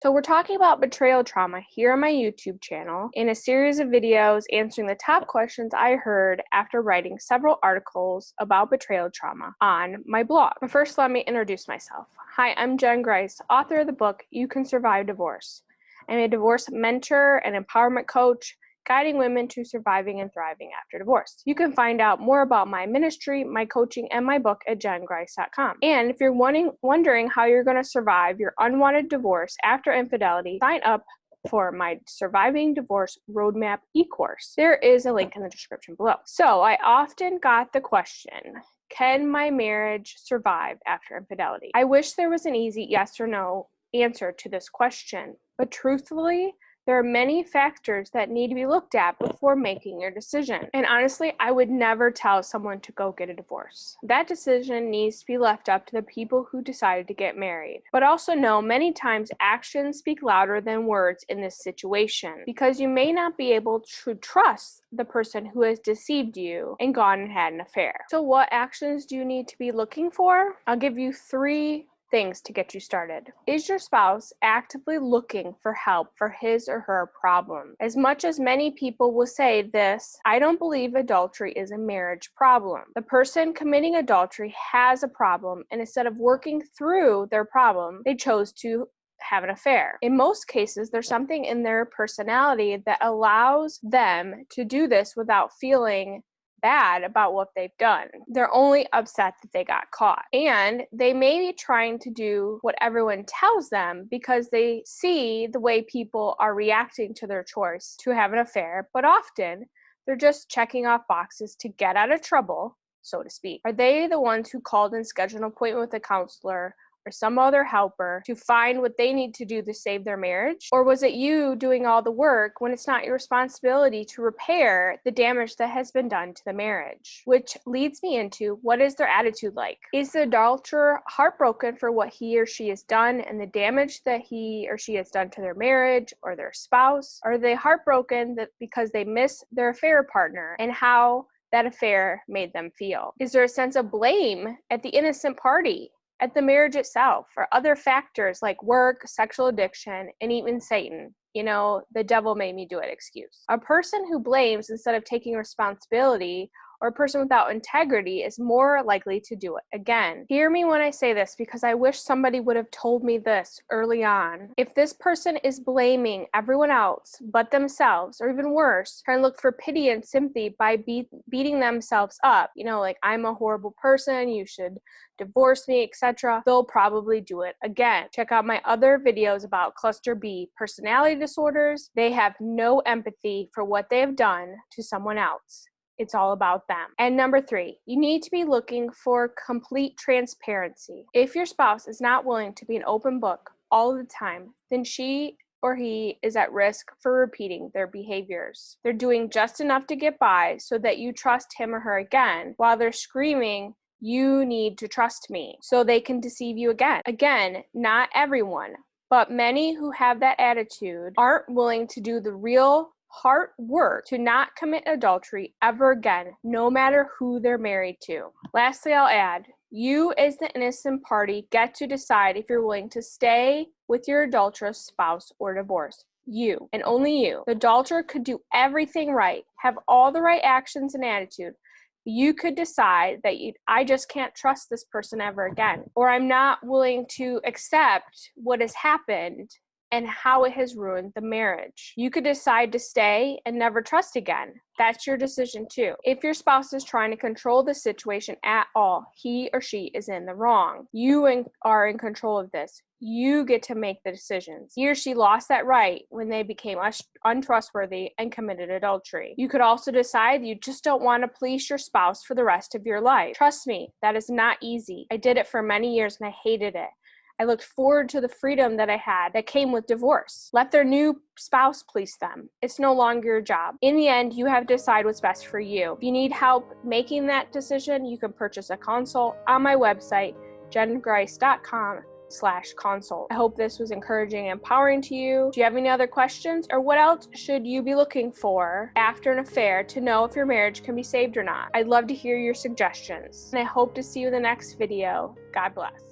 So we're talking about betrayal trauma here on my YouTube channel in a series of videos answering the top questions I heard after writing several articles about betrayal trauma on my blog. But first, let me introduce myself. Hi, I'm Jen Grice, author of the book You Can Survive Divorce. I'm a divorce mentor and empowerment coach, guiding women to surviving and thriving after divorce. You can find out more about my ministry, my coaching, and my book at jengrice.com. And if you're wondering how you're going to survive your unwanted divorce after infidelity, sign up for my Surviving Divorce Roadmap e-course. There is a link in the description below. So I often got the question, can my marriage survive after infidelity? I wish there was an easy yes or no answer to this question, but truthfully, there are many factors that need to be looked at before making your decision. And honestly, I would never tell someone to go get a divorce. That decision needs to be left up to the people who decided to get married. But also know many times actions speak louder than words in this situation, because you may not be able to trust the person who has deceived you and gone and had an affair. So what actions do you need to be looking for? I'll give you 3 things to get you started. Is your spouse actively looking for help for his or her problem? As much as many people will say this, I don't believe adultery is a marriage problem. The person committing adultery has a problem, and instead of working through their problem, they chose to have an affair. In most cases, there's something in their personality that allows them to do this without feeling bad about what they've done. They're only upset that they got caught. And they may be trying to do what everyone tells them because they see the way people are reacting to their choice to have an affair, but often they're just checking off boxes to get out of trouble, so to speak. Are they the ones who called and scheduled an appointment with a counselor or some other helper to find what they need to do to save their marriage? Or was it you doing all the work when it's not your responsibility to repair the damage that has been done to the marriage? Which leads me into, what is their attitude like? Is the adulterer heartbroken for what he or she has done and the damage that he or she has done to their marriage or their spouse? Are they heartbroken because they miss their affair partner and how that affair made them feel? Is there a sense of blame at the innocent party, at the marriage itself, or other factors like work, sexual addiction, and even Satan? You know, the devil made me do it excuse. A person who blames instead of taking responsibility, or a person without integrity, is more likely to do it again. Hear me when I say this, because I wish somebody would have told me this early on. If this person is blaming everyone else but themselves, or even worse, trying to look for pity and sympathy by beating themselves up, you know, like, I'm a horrible person, you should divorce me, etc., they'll probably do it again. Check out my other videos about cluster B personality disorders. They have no empathy for what they have done to someone else. It's all about them. And number 3, you need to be looking for complete transparency. If your spouse is not willing to be an open book all the time, then she or he is at risk for repeating their behaviors. They're doing just enough to get by so that you trust him or her again, while they're screaming, "You need to trust me," so they can deceive you again. Again, not everyone, but many who have that attitude aren't willing to do the real hard work to not commit adultery ever again, no matter who they're married to. Lastly, I'll add, you as the innocent party get to decide if you're willing to stay with your adulterous spouse or divorce. You, and only you. The adulterer could do everything right, have all the right actions and attitude. You could decide that I just can't trust this person ever again, or I'm not willing to accept what has happened and how it has ruined the marriage. You could decide to stay and never trust again. That's your decision too. If your spouse is trying to control the situation at all, he or she is in the wrong. You are in control of this. You get to make the decisions. He or she lost that right when they became untrustworthy and committed adultery. You could also decide you just don't want to please your spouse for the rest of your life. Trust me, that is not easy. I did it for many years and I hated it. I looked forward to the freedom that I had that came with divorce. Let their new spouse please them. It's no longer your job. In the end, you have to decide what's best for you. If you need help making that decision, you can purchase a consult on my website, jengrice.com/consult. I hope this was encouraging and empowering to you. Do you have any other questions? Or what else should you be looking for after an affair to know if your marriage can be saved or not? I'd love to hear your suggestions. And I hope to see you in the next video. God bless.